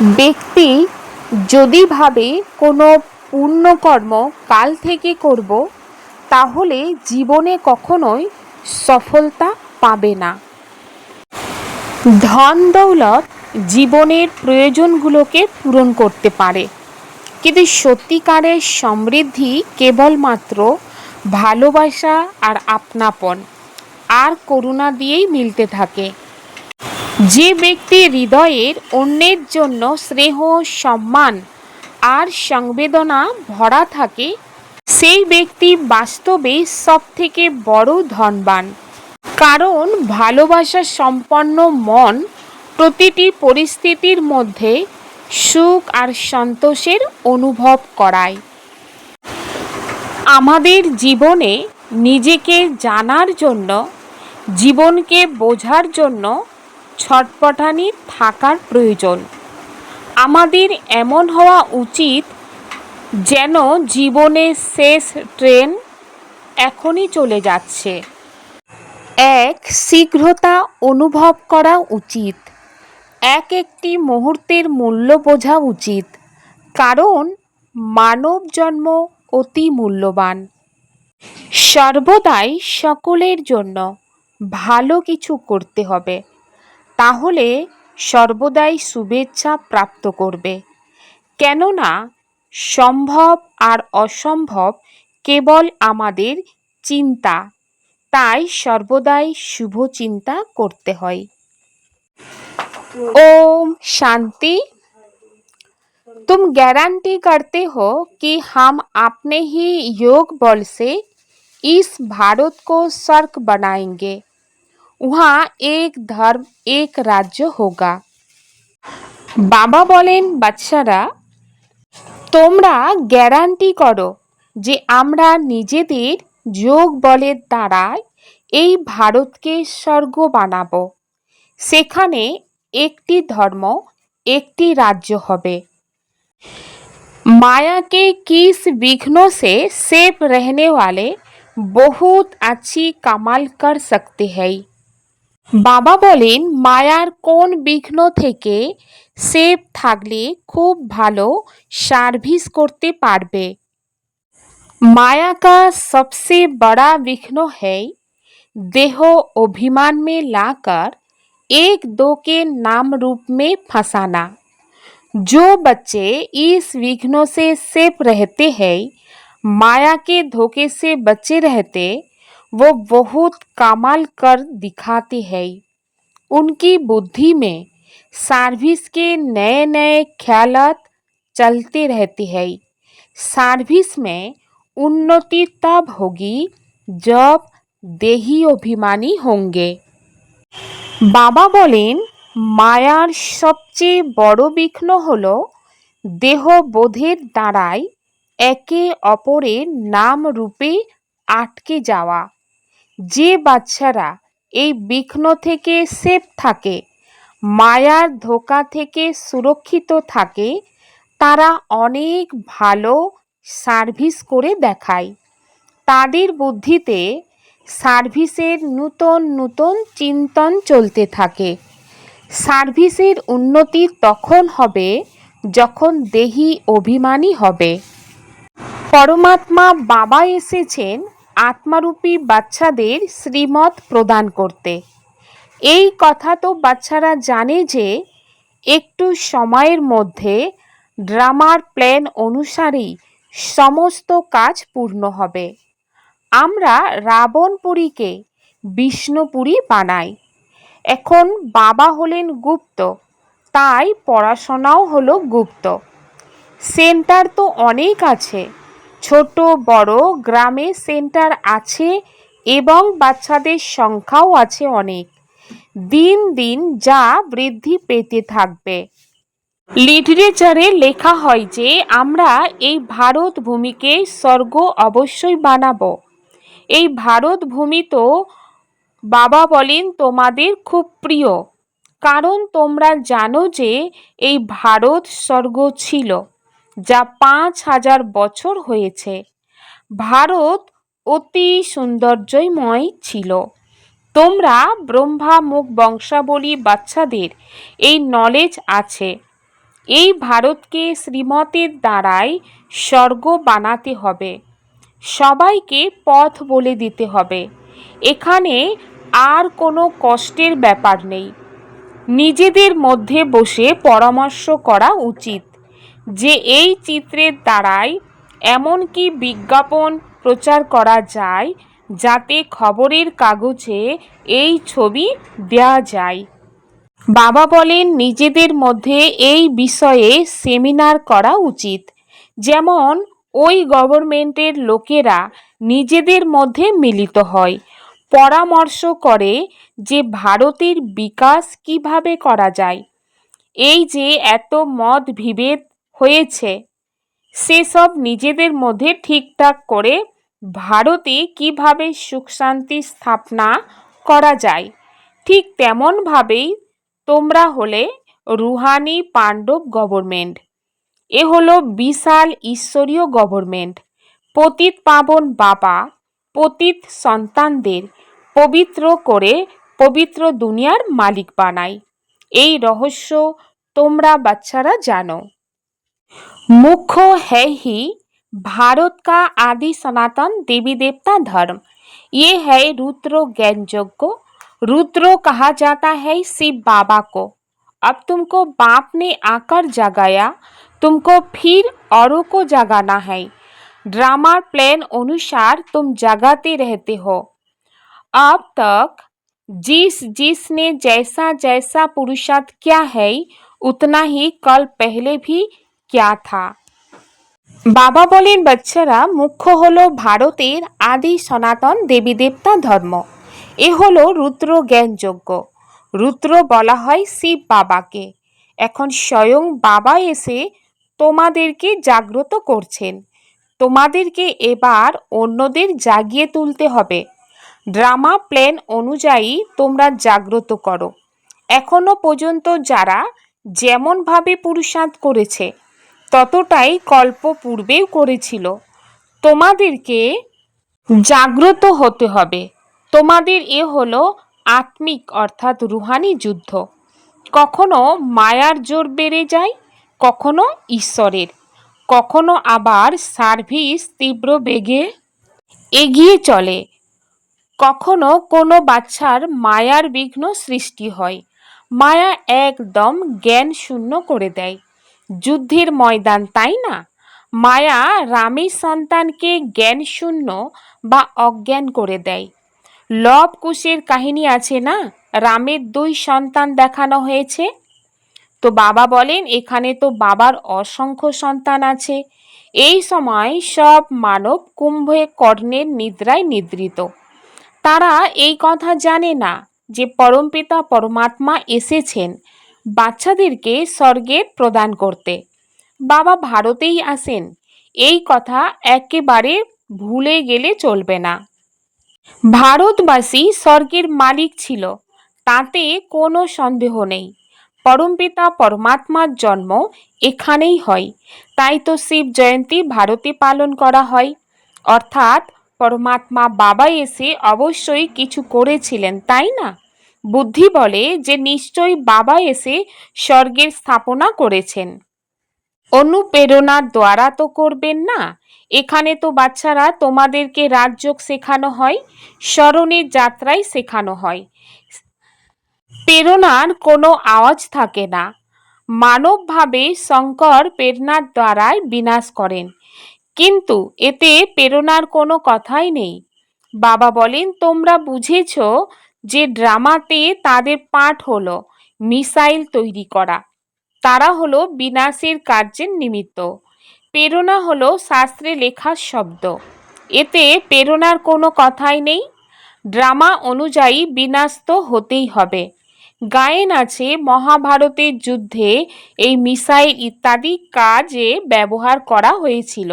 ব্যক্তি যদি ভাবে কোনো পুণ্যকর্ম কাল থেকে করব, তাহলে জীবনে কখনোই সফলতা পাবে না। ধন দৌলত জীবনের প্রয়োজনগুলোকে পূরণ করতে পারে, কিন্তু সত্যিকারের সমৃদ্ধি কেবলমাত্র ভালোবাসা আর আপনাপন আর করুণা দিয়েই মিলতে থাকে। যে ব্যক্তি হৃদয়ের অন্যের জন্য স্নেহ, সম্মান আর সংবেদনা ভরা থাকে, সেই ব্যক্তি বাস্তবে সবথেকে বড় ধনবান। কারণ ভালোবাসা সম্পন্ন মন প্রতিটি পরিস্থিতির মধ্যে সুখ আর সন্তোষের অনুভব করায়। আমাদের জীবনে নিজেকে জানার জন্য, জীবনকে বোঝার জন্য ছটপটানি থাকার প্রয়োজন। আমাদের এমন হওয়া উচিত যেন জীবনের শেষ ট্রেন এখনই চলে যাচ্ছে। এক শীঘ্রতা অনুভব করা উচিত, একটি মুহূর্তের মূল্য বোঝা উচিত, কারণ মানব জন্ম অতি মূল্যবান। সর্বদাই সকলের জন্য ভালো কিছু করতে হবে, তাহলে সর্বদাই শুভেচ্ছা প্রাপ্ত করবে। কেননা সম্ভব আর অসম্ভব কেবল আমাদের চিন্তা, তাই সর্বদাই শুভ চিন্তা করতে হয়। ओम शांति। तुम गारंटी करते हो कि हम अपने ही योग बल से इस भारत को स्वर्ग बनाएंगे। वहाँ एक धर्म, एक राज्य होगा। बाबा बोलें, बाच्चारा তোমরা গ্যারান্টি করো যে আমরা নিজেদের যোগ বলের দ্বারায় এই ভারতকে স্বর্গ বানাবো। সেখানে একটি ধর্ম, একটি রাজ্য হবে। माया के किस विघ्नों से सेफ रहने वाले बहुत अच्छी कमाल कर सकते हैं। বাবা বলেন, মায়ার কোন বিঘ্ন থেকে সেফ থাকলে খুব ভালো সার্ভিস করতে পারবে। माया का सबसे बड़ा विघ्न है देह अभिमान में लाकर एक दो के नाम रूप में फंसाना। जो बच्चे इस विघ्नों से सेफ रहते हैं, माया के धोखे से बचे रहते, वो बहुत कमाल कर दिखाते हैं। उनकी बुद्धि में सर्विस के नए नए ख्यालात चलते रहते हैं। सर्विस में उन्नति तब होगी जब देही अभिमानी होंगे। বাবা বলেন, মায়ার সবচেয়ে বড় বিঘ্ন হল দেহবোধের দ্বারাই একে অপরের নাম রূপে আটকে যাওয়া। যে বাচ্চারা এই বিঘ্ন থেকে সেফ থাকে, মায়ার ধোঁকা থেকে সুরক্ষিত থাকে, তারা অনেক ভালো সার্ভিস করে দেখায়। তাদের বুদ্ধিতে সার্ভিসের নূতন নূতন চিন্তন চলতে থাকে। সার্ভিসের উন্নতি তখন হবে যখন দেহি অভিমানী হবে। পরমাত্মা বাবা এসেছেন আত্মারূপী বাচ্চাদের শ্রীমত প্রদান করতে। এই কথা তো বাচ্চারা জানে যে একটু সময়ের মধ্যে ড্রামার প্ল্যান অনুসারেই সমস্ত কাজ পূর্ণ হবে। আমরা রাবণপুরীকে বিষ্ণুপুরী বানাই। এখন বাবা হলেন গুপ্ত, তাই পড়াশোনাও হলো গুপ্ত। সেন্টার তো অনেক আছে, ছোট বড় গ্রামে সেন্টার আছে এবং বাচ্চাদের সংখ্যাও আছে অনেক। দিন দিন যা বৃদ্ধি পেতে থাকবে। লিটারেচারে লেখা হয় যে আমরা এই ভারত ভূমিকে স্বর্গ অবশ্যই বানাবো। এই ভারত ভূমি তো বাবা বলেন তোমাদের খুব প্রিয়, কারণ তোমরা জানো যে এই ভারত স্বর্গ ছিল, যা 5000 বছর হয়েছে। ভারত অতি সৌন্দর্যময় ছিল। তোমরা ব্রহ্মা মুখ বংশাবলী বাচ্চাদের এই নলেজ আছে। এই ভারতকে শ্রীমতের দ্বারাই স্বর্গ বানাতে হবে। সবাইকে পথ বলে দিতে হবে। এখানে আর কোনো কষ্টের ব্যাপার নেই। নিজেদের মধ্যে বসে পরামর্শ করা উচিত যে এই চিত্রের দ্বারাই এমনকি বিজ্ঞাপন প্রচার করা যায় যাতে খবরের কাগজে এই ছবি দেয়া যায়। বাবা বলেন নিজেদের মধ্যে এই বিষয়ে সেমিনার করা উচিত। যেমন ওই গভর্নমেন্টের লোকেরা নিজেদের মধ্যে মিলিত হয়, পরামর্শ করে যে ভারতের বিকাশ কিভাবে করা যায়। এই যে এত মত বিভেদ হয়েছে সেসব নিজেদের মধ্যে ঠিকঠাক করে ভারতে কিভাবে সুখ শান্তি স্থাপনা করা যায়। ঠিক তেমনভাবেই তোমরা হলে রুহানি পাণ্ডব গভর্নমেন্ট। এ হলো বিশাল ঈশ্বরীয় গভর্নমেন্ট। পতিত পাবন বাবা পতিত সন্তানদের পবিত্র করে পবিত্র দুনিয়ার মালিক বানায়। এই রহস্য তোমরা বাচ্চারা জানো। मुख्य है ही भारत का आदि सनातन देवी देवता धर्म। ये है रुद्र ज्ञान यज्ञ। रुद्र कहा जाता है शिव बाबा को। अब तुमको बाप ने आकर जगाया, तुमको फिर औरों को जगाना है। ड्रामा प्लान अनुसार तुम जगाते रहते हो। अब तक जिसने जैसा जैसा पुरुषार्थ किया है उतना ही कल पहले भी क्या था। বাবা বলেন বাচ্চারা মুখ্য হলো ভারতের আদি সনাতন দেবী দেবতা ধর্ম। এ হলো রুদ্র জ্ঞান যজ্ঞ। রুদ্র বলা হয় শিব বাবাকে। এখন স্বয়ং বাবা এসে তোমাদেরকে জাগ্রত করছেন। তোমাদেরকে এবার অন্যদের জাগিয়ে তুলতে হবে। ড্রামা প্ল্যান অনুযায়ী তোমরা জাগ্রত করো। এখনো পর্যন্ত যারা যেমনভাবে পুরুষার্থ করেছে ততটাই কল্প পূর্বেও করেছিল। তোমাদেরকে জাগ্রত হতে হবে। তোমাদের এ হলো আত্মিক অর্থাৎ রুহানি যুদ্ধ। কখনো মায়ার জোর বেড়ে যায়, কখনো ঈশ্বরের, কখনো আবার সার্ভিস তীব্র বেগে এগিয়ে চলে। কখনো কোনো বাচ্চার মায়ার বিঘ্ন সৃষ্টি হয়। মায়া একদম জ্ঞান শূন্য করে দেয়। যুদ্ধের ময়দান, তাই না? মায়া রামের সন্তানকে জ্ঞান শূন্য বা অজ্ঞান করে দেয়। লব কুশের কাহিনী আছে না, রামের 2 সন্তান দেখানো হয়েছে। তো বাবা বলেন এখানে তো বাবার অসংখ্য সন্তান আছে। এই সময় সব মানব কুম্ভে কর্ণের নিদ্রায় নিদ্রিত। তারা এই কথা জানে না যে পরমপিতা পরমাত্মা এসেছেন বাচ্চাদেরকে স্বর্গের প্রদান করতে। বাবা ভারতেই আসেন, এই কথা একেবারে ভুলে গেলে চলবে না। ভারতবাসী স্বর্গের মালিক ছিল, তাতে কোনো সন্দেহ নেই। পরমপিতা পরমাত্মার জন্ম এখানেই হয়, তাই তো শিব জয়ন্তী ভারতে পালন করা হয়। অর্থাৎ পরমাত্মা বাবা এসে অবশ্যই কিছু করেছিলেন, তাই না? বুদ্ধি বলে যে নিশ্চয়ই বাবা এসে স্বর্গের স্থাপনা করেছেন। অনুপ্রেরণার দ্বারা তো করবেন না। এখানে তো বাচ্চারা তোমাদেরকে রাজযোগ শেখানো হয়, স্মরণের যাত্রায় শেখানো হয়। প্রেরণার কোনো আওয়াজ থাকে না। মানবভাবে শঙ্কর প্রেরণার দ্বারাই বিনাশ করেন, কিন্তু এতে প্রেরণার কোনো কথাই নেই। বাবা বলেন তোমরা বুঝেছ যে ড্রামাতে তাদের পাঠ হলো মিসাইল তৈরি করা। তারা হলো বিনাশের কার্যের নিমিত্ত। প্রেরণা হলো শাস্ত্রে লেখা শব্দ, এতে প্রেরণার কোনো কথাই নেই। ড্রামা অনুযায়ী বিনাশ তো হতেই হবে। গায়েন আছে মহাভারতের যুদ্ধে এই মিসাইল ইত্যাদি কাজে ব্যবহার করা হয়েছিল।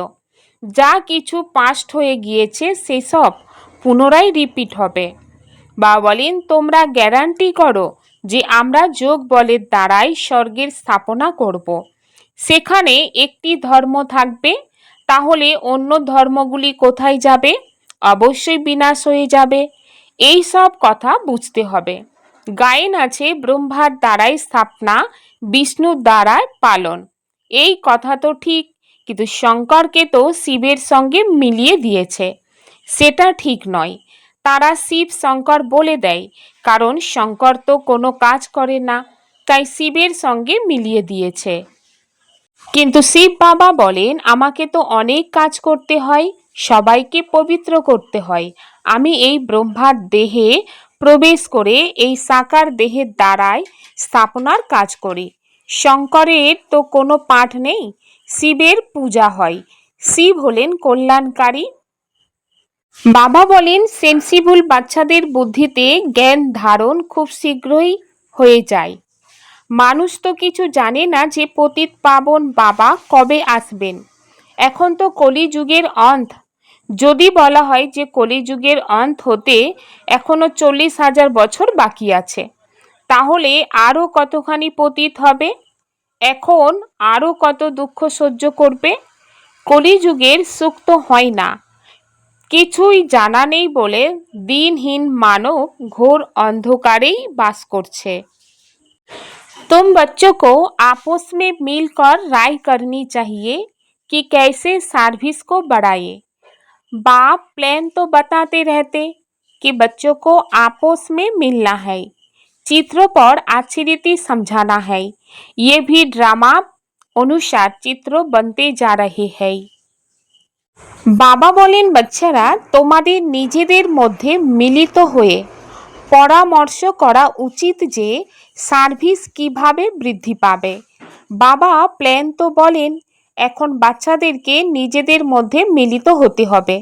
যা কিছু পাস্ট হয়ে গিয়েছে সেসব পুনরায় রিপিট হবে। বা বলেন তোমরা গ্যারান্টি করো যে আমরা যোগ বলের দ্বারাই স্বর্গের স্থাপনা করব। সেখানে একটি ধর্ম থাকবে, তাহলে অন্য ধর্মগুলি কোথায় যাবে? অবশ্যই বিনাশ হয়ে যাবে। এই সব কথা বুঝতে হবে। গায়েন আছে ব্রহ্মার দ্বারাই স্থাপনা, বিষ্ণুর দ্বারাই পালন। এই কথা তো ঠিক, কিন্তু শঙ্করকে তো শিবের সঙ্গে মিলিয়ে দিয়েছে। সেটা ঠিক নয়। তারা শিব শঙ্কর বলে দেয়, কারণ শঙ্কর তো কোনো কাজ করে না, তাই শিবের সঙ্গে মিলিয়ে দিয়েছে। কিন্তু শিব বাবা বলেন, আমাকে তো অনেক কাজ করতে হয়, সবাইকে পবিত্র করতে হয়। আমি এই ব্রহ্মার দেহে প্রবেশ করে এই সাকার দেহের দ্বারাই স্থাপনার কাজ করি। শঙ্করের তো কোনো পাঠ নেই, শিবের পূজা হয়। শিব হলেন কল্যাণকারী। বাবা বলেন, সেন্সিবল বাচ্চাদের বুদ্ধিতে জ্ঞান ধারণ খুব শীঘ্রই হয়ে যায়। মানুষ তো কিছু জানে না যে পতিত পাবন বাবা কবে আসবেন। এখন তো কলিযুগের অন্ত। যদি বলা হয় যে কলিযুগের অন্ত হতে এখনো 40,000 বছর বাকি আছে, তাহলে আরও কতখানি পতিত হবে, এখন আরও কত দুঃখ সহ্য করবে। কলিযুগের সুখ তো হয় না। কিছুই জানা নেই বলে দিনহীন মানব ঘোর অন্ধকারেই বাস করছে। तुम बच्चों को आपस में मिलकर राय करनी चाहिए कि कैसे सर्विस को बढ़ाए। बाप प्लान तो बताते रहते कि बच्चों को आपस में मिलना है, चित्रों पर अच्छी रीति समझाना है। ये भी ड्रामा अनुसार चित्र बनते जा रहे हैं। বাবা বলেন, বাচ্চারা তোমাদের নিজেদের মধ্যে মিলিত হয়ে পরামর্শ করা উচিত যে সার্ভিস কিভাবে বৃদ্ধি পাবে। বাবা প্ল্যান তো বলেন, এখন বাচ্চাদেরকে নিজেদের মধ্যে মিলিত হতে হবে,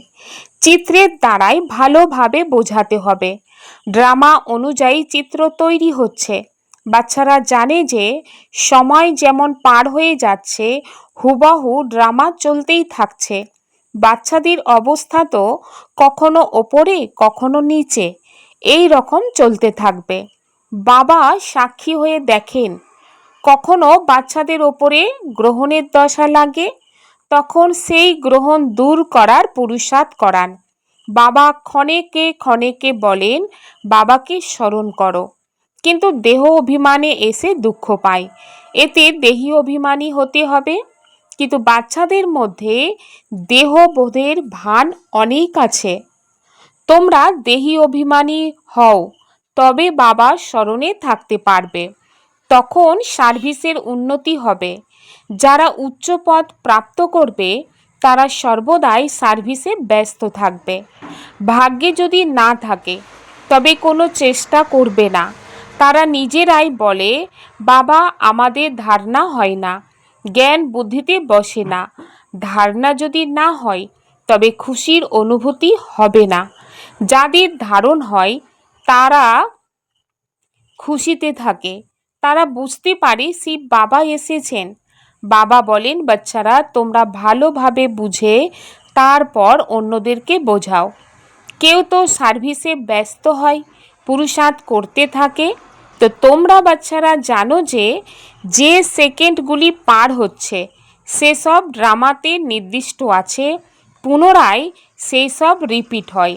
চিত্রের দ্বারাই ভালোভাবে বোঝাতে হবে। ড্রামা অনুযায়ী চিত্র তৈরি হচ্ছে। বাচ্চারা জানে যে সময় যেমন পার হয়ে যাচ্ছে, হুবহু ড্রামা চলতেই থাকছে। বাচ্চাদের অবস্থা তো কখনো ওপরে কখনো নিচে, এই রকম চলতে থাকবে। বাবা সাক্ষী হয়ে দেখেন, কখনো বাচ্চাদের ওপরে গ্রহণের দশা লাগে, তখন সেই গ্রহণ দূর করার পুরুষার্থ করান। বাবা ক্ষণেকে ক্ষণেকে বলেন, বাবাকে স্মরণ করো, কিন্তু দেহ অভিমানে এসে দুঃখ পায়। এতে দেহী অভিমানী হতে হবে। কিন্তু বাচ্চাদের মধ্যে দেহবোধের ভান অনেক আছে। তোমরা দেহী অভিমানী হও, তবে বাবা স্মরণে থাকতে পারবে, তখন সার্ভিসের উন্নতি হবে। যারা উচ্চ পদ প্রাপ্ত করবে তারা সর্বদাই সার্ভিসে ব্যস্ত থাকবে। ভাগ্যে যদি না থাকে তবে কোনো চেষ্টা করবে না। তারা নিজেরাই বলে, বাবা আমাদের ধারণা হয় না, জ্ঞান বুদ্ধিতে বসে না। ধারণা যদি না হয় তবে খুশির অনুভূতি হবে না। যাদের ধারণ হয় তারা খুশিতে থাকে, তারা বুঝতে পারে শিব বাবা এসেছেন। বাবা বলেন, বাচ্চারা তোমরা ভালোভাবে বুঝে তারপর অন্যদেরকে বোঝাও। কেউ তো সার্ভিসে ব্যস্ত হয়, পুরুষার্থ করতে থাকে। তো তোমরা বাচ্চারা জানো যে যে সেকেন্ডগুলি পার হচ্ছে সেসব ড্রামাতে নির্দিষ্ট আছে, পুনরায় সেই সব রিপিট হয়।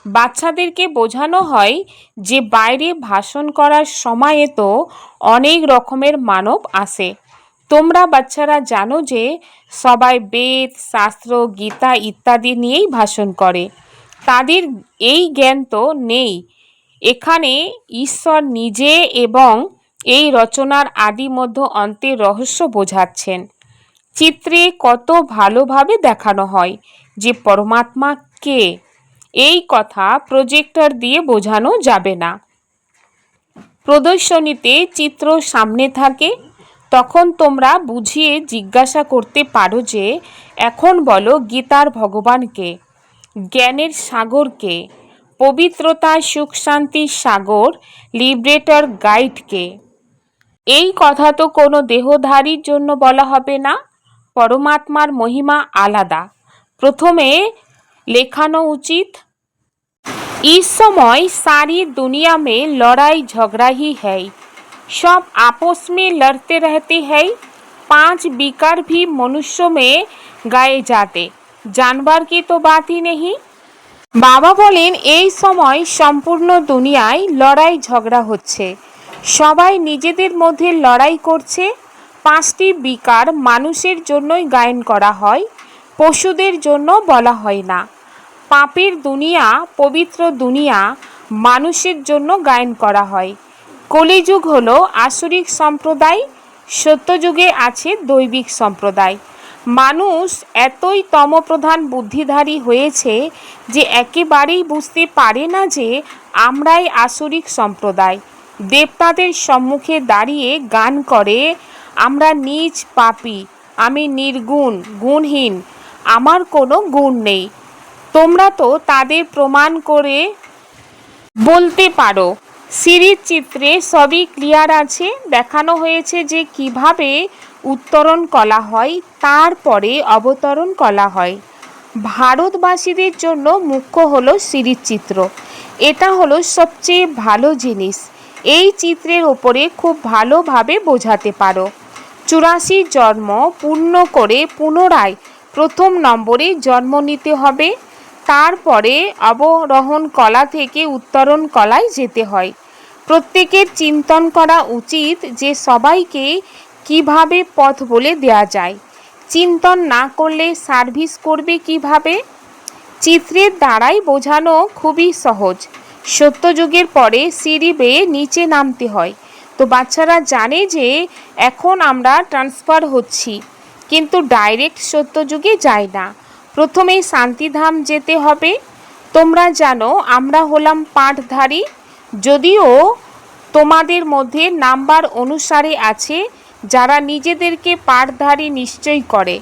বাচ্চাদেরকে বোঝানো হয় যে বাইরে ভাষণ করার সময়ে তো অনেক রকমের মানব আসে। তোমরা বাচ্চারা জানো যে সবাই বেদ, শাস্ত্র, গীতা ইত্যাদি নিয়েই ভাষণ করে, তাদের এই জ্ঞান তো নেই। এখানে ঈশ্বর নিজে এবং এই রচনার আদি মধ্য অন্তের রহস্য বোঝাচ্ছেন। চিত্রে কত ভালোভাবে দেখানো হয় যে পরমাত্মা কে। এই কথা প্রজেক্টর দিয়ে বোঝানো যাবে না। প্রদর্শনীতে চিত্র সামনে থাকে, তখন তোমরা বুঝিয়ে জিজ্ঞাসা করতে পারো যে এখন বলো গীতার ভগবানকে, জ্ঞানের সাগরকে, পবিত্রতা সুখ শান্তির সাগর লিবারেটর গাইডকে। এই কথা তো কোনো দেহধারীর জন্য বলা হবে না। পরমাত্মার মহিমা আলাদা, প্রথমে লেখানো উচিত। इस समय सारी दुनिया में लड़ाई झगड़ा ही है, सब आपस में लड़ते रहते हैं। 5 विकार भी मनुष्य में गाए जाते, जानवर की तो बात ही नहीं। বাবা বলেন এই সময় সম্পূর্ণ দুনিয়ায় লড়াই ঝগড়া হচ্ছে, সবাই নিজেদের মধ্যে লড়াই করছে। 5টি বিকার মানুষের জন্যই গায়ন করা হয়, পশুদের জন্য বলা হয় না। পাপের দুনিয়া, পবিত্র দুনিয়া মানুষের জন্য গায়ন করা হয়। কলিযুগ হলো আসরিক সম্প্রদায়, সত্যযুগে আছে দৈবিক সম্প্রদায়। মানুষ এতই তমপ্রধান বুদ্ধিধারী হয়েছে যে একেবারেই বুঝতে পারে না যে আমরাই আসরিক সম্প্রদায়। দেবতাদের সম্মুখে দাঁড়িয়ে গান করে, আমরা নীচ পাপী, আমি নির্গুণ, গুণহীন, আমার কোনো গুণ নেই। তোমরা তো তাদের প্রমাণ করে বলতে পারো। সিরিজ চিত্রে সবই ক্লিয়ার আছে, দেখানো হয়েছে যে কিভাবে উত্তরণ করা হয়, তারপরে অবতরণ করা হয়। ভারতবাসীদের জন্য মুখ্য হলো সিরিজ চিত্র। এটা হলো সবচেয়ে ভালো জিনিস। এই চিত্রের ওপরে খুব ভালোভাবে বোঝাতে পারো। 84 জন্ম পূর্ণ করে পুনরায় প্রথম নম্বরে জন্ম নিতে হবে, তারপরে অবরোহণ কলা থেকে উত্তরণ কলায় যেতে হয়। প্রত্যেকের চিন্তন করা উচিত যে সবাইকে কিভাবে পথ বলে দেয়া যায়। চিন্তন না করলে সার্ভিস করবে কিভাবে? চিত্রের দ্বারাই বোঝানো খুবই সহজ। সত্যযুগের পরে সিঁড়ি বেয়ে নিচে নামতে হয়। তো বাচ্চারা জানে যে এখন আমরা ট্রান্সফার হচ্ছি, কিন্তু ডাইরেক্ট সত্যযুগে যাই না, প্রথমে শান্তিধাম যেতে হবে। তোমরা জানো আমরা হলাম পাঠধারী, যদিও তোমাদের মধ্যে নাম্বার অনুসারে আছে যারা নিজেদেরকে পাঠধারী নিশ্চয় করে।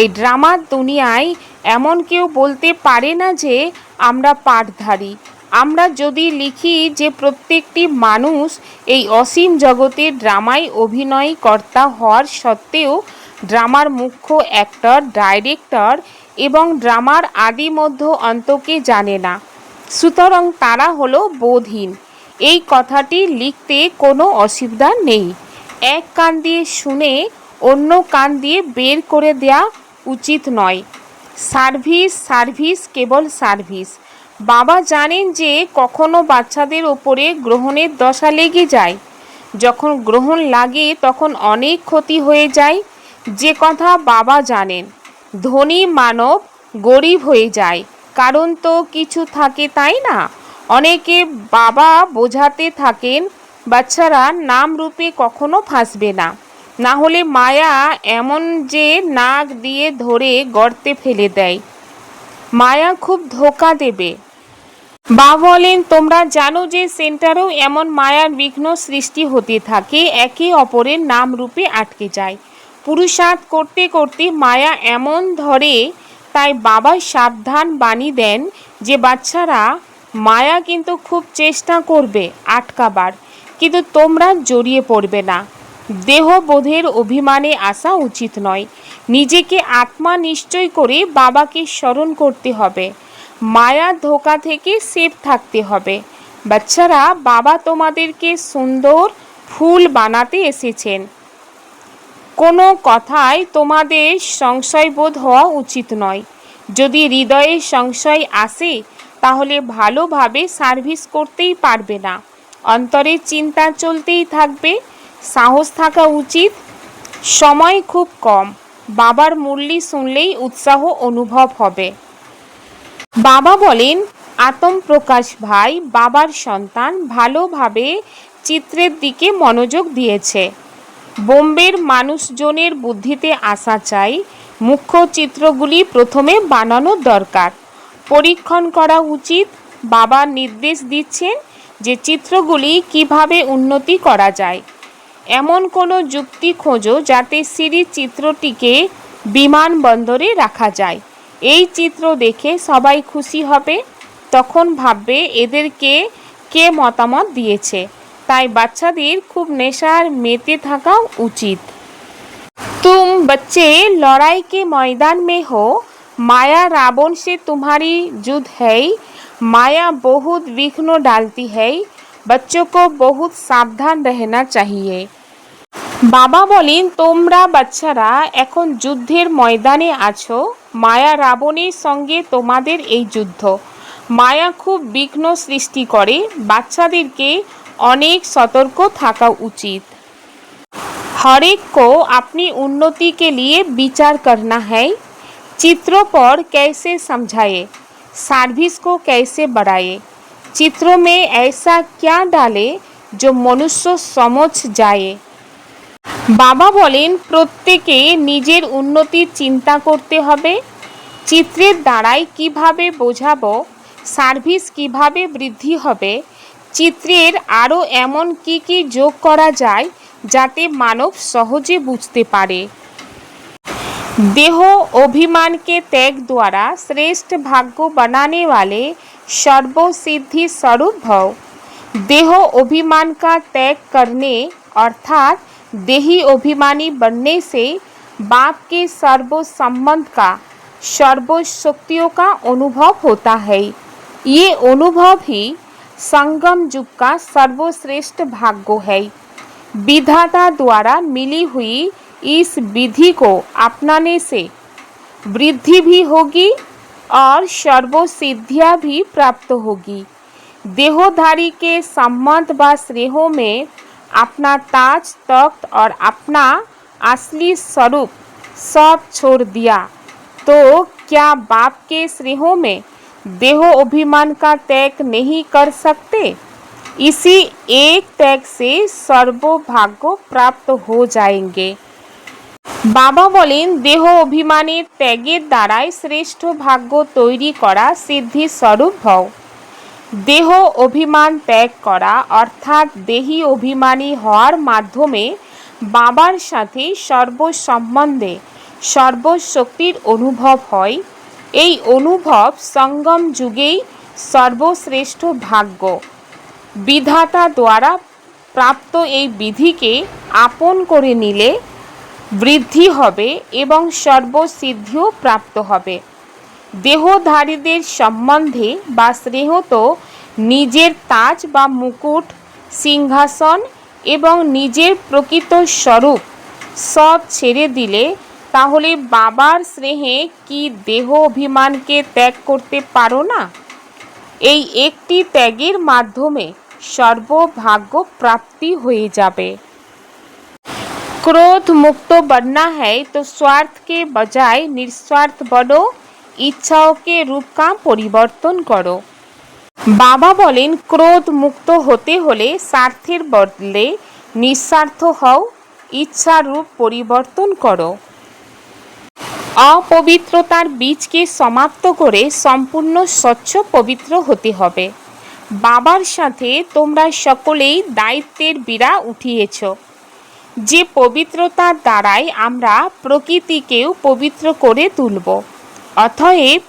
এই ড্রামার দুনিয়ায় এমন কেউ বলতে পারে না যে আমরা পাঠধারী। আমরা যদি লিখি যে প্রত্যেকটি মানুষ এই অসীম জগতের ড্রামায় অভিনয়কর্তা হওয়ার সত্ত্বেও ড্রামার মুখ্য অ্যাক্টর, ডাইরেক্টর এবং ড্রামার আদি মধ্য অন্তকে জানে না, সুতরাং তারা হলো বোধহীন। এই কথাটি লিখতে কোনো অসুবিধা নেই। এক কান দিয়ে শুনে অন্য কান দিয়ে বের করে দেয়া উচিত নয়। সার্ভিস, সার্ভিস, কেবল সার্ভিস। বাবা জানেন যে কখনো বাচ্চাদের ওপরে গ্রহণের দশা লেগে যায়। যখন গ্রহণ লাগে তখন অনেক ক্ষতি হয়ে যায়। যে কথা বাবা জানেন, ধনী মানব গরিব হয়ে যায়, কারণ তো কিছু থাকে, তাই না? অনেকে বাবা বোঝাতে থাকেন বাচ্চারা নাম রূপে কখনো ফাঁসবে না, না হলে মায়া এমন যে নাক দিয়ে ধরে গর্তে ফেলে দেয়। মায়া খুব ধোঁকা দেবে। বা বলেন তোমরা জানো যে সেন্টারেও এমন মায়ার বিঘ্ন সৃষ্টি হতে থাকে, একে অপরের নাম রূপে আটকে যায়। পুরুষার্থ করতে করতে মায়া এমন ধরে, তাই বাবা সাবধান বাণী দেন যে বাচ্চারা মায়া কিন্তু খুব চেষ্টা করবে আটকাবার, কিন্তু তোমরা জড়িয়ে পড়বে না। দেহবোধের অভিমানে আসা উচিত নয়। নিজেকে আত্মা নিশ্চয় করে বাবাকে স্মরণ করতে হবে। মায়া ধোঁকা থেকে সেফ থাকতে হবে। বাচ্চারা, বাবা তোমাদেরকে সুন্দর ফুল বানাতে এসেছেন। কোনো কথায় তোমাদের সংশয়বোধ হওয়া উচিত নয়। যদি হৃদয়ে সংশয় আসে তাহলে ভালোভাবে সার্ভিস করতেই পারবে না। অন্তরে চিন্তা চলতেই থাকবে। সাহস থাকা উচিত। সময় খুব কম। বাবার মুরলি শুনলেই উৎসাহ অনুভব হবে। বাবা বলেন আতম প্রকাশ ভাই বাবার সন্তান ভালোভাবে চিত্রের দিকে মনোযোগ দিয়েছে। বোম্বের মানুষজনের বুদ্ধিতে আসা চাই। মুখ্য চিত্রগুলি প্রথমে বানানো দরকার, পরীক্ষণ করা উচিত। বাবা নির্দেশ দিচ্ছেন যে চিত্রগুলি কিভাবে উন্নতি করা যায়। এমন কোনো যুক্তি খোঁজো যাতে সিরিজ চিত্রটিকে বিমানবন্দরে রাখা যায়। এই চিত্র দেখে সবাই খুশি হবে, তখন ভাববে এদেরকে কে মতামত দিয়েছে। তাই বাচ্চাদের খুব নেশার মেতে থাকা উচিত। तुम बच्चे लड़ाई के मैदान में हो, माया रावण से तुम्हारी युद्ध है। माया बहुत विघ्न डालती है, बच्चों को बहुत सावधान रहना चाहिए। বাবা বলেন তোমরা বাচ্চারা এখন যুদ্ধের ময়দানে আছো। মায়া রাবণের সঙ্গে তোমাদের এই যুদ্ধ। মায়া খুব বিঘ্ন সৃষ্টি করে, বাচ্চাদেরকে অনেক সতর্ক থাকা উচিত। हर एक को अपनी उन्नति के लिए विचार करना है। चित्रों पर कैसे समझाए, सर्विस को कैसे बढ़ाए, चित्रों में ऐसा क्या डाले जो मनुष्य समझ जाए। बाबा बोलें प्रत्येके निजेर उन्नतिर चिंता करते हबे, चित्रेर द्वाराई किभाबे बोझाबो, सार्विस किभाबे बृद्धि हबे, चित्रेर आरो एमन की जोग करा जाय जाते मानव सहजे बुझते पारे। देह अभिमान के त्याग द्वारा श्रेष्ठ भाग्य बनाने वाले सर्वसिद्धि स्वरूप भव। देह अभिमान का त्याग करने अर्थात देही अभिमानी बनने से बाप के सर्व संबंध का, सर्व शक्तियों का अनुभव होता है। ये अनुभव ही संगम युग का सर्वश्रेष्ठ भाग्य है। विधाता द्वारा मिली हुई इस विधि को अपनाने से वृद्धि भी होगी और सर्व सिद्धियाँ भी प्राप्त होगी। देहोधारी के संबंध व स्नेहों में अपना ताज तख्त और अपना असली स्वरूप सब छोड़ दिया तो क्या बाप के स्नेहों में देह अभिमान का त्याग नहीं कर सकते। इसी एक त्याग से सर्वभाग्य प्राप्त हो जाएंगे। बाबा बोलें देह अभिमानेर त्यागेर द्वाराई श्रेष्ठ भाग्य तैरी करा सिद्धि स्वरूप भव। देह अभिमान त्याग करा अर्थात देही अभिमानी हওয়ার माध्यमे बाबार साथे सर्वसम्बन्धे सर्वशक्तिर अनुभव हय। এই अनुभव संगम जुगेई सर्वश्रेष्ठ भाग्य। विधाता द्वारा प्राप्त এই বিধিকে আপন করে নিলে বৃদ্ধি হবে এবং সর্বসিদ্ধিও প্রাপ্ত হবে। দেহধারীদের সম্বন্ধে বা স্নেহ তো নিজের তাজ বা মুকুট, সিংহাসন এবং নিজের প্রকৃত স্বরূপ সব ছেড়ে দিলে তাহলে বাবার স্নেহে কি দেহ অভিমানকে ত্যাগ করতে পারো না। এই একটি ত্যাগের মাধ্যমে सर्वभाग्य प्राप्ति हो जाबे। क्रोध मुक्त बनना है तो स्वार्थ के बजाय निस्वार्थ बनो, इच्छाओं के रूप का परिवर्तन करो। बाबा बोलें क्रोध मुक्त होते होले स्वार्थेर बदले निस्वार्थ हओ, इच्छा रूप परिवर्तन करो। अपवित्रतार बीज के समाप्त करे सम्पूर्ण स्वच्छ पवित्र होते हबे। बाबार साथे तोमरा सकलेई दायित्वेर बीड़ा उठिएछ। जे पवित्रतार द्वाराई आमरा प्रकृतिकेও पवित्र करे तुलब। अतएव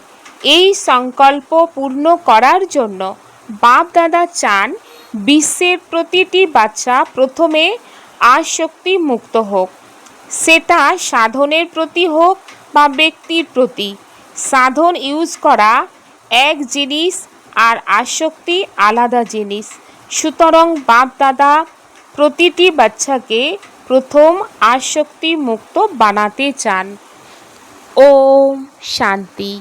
এই संकल्प पूर्ण करार जन्य बाप दादा चान विश्वेर प्रतिटी बाच्चा प्रथमे आसक्ति मुक्त होक, सेटा साधनेर प्रति होक बा व्यक्तिर प्रति। साधन यूज करा एक जिनिस আর আসক্তি আলাদা জিনিস। সুতরাং বাপ দাদা প্রতিটি বাচ্চাকে প্রথম আসক্তি মুক্ত বানাতে চান। ওম শান্তি।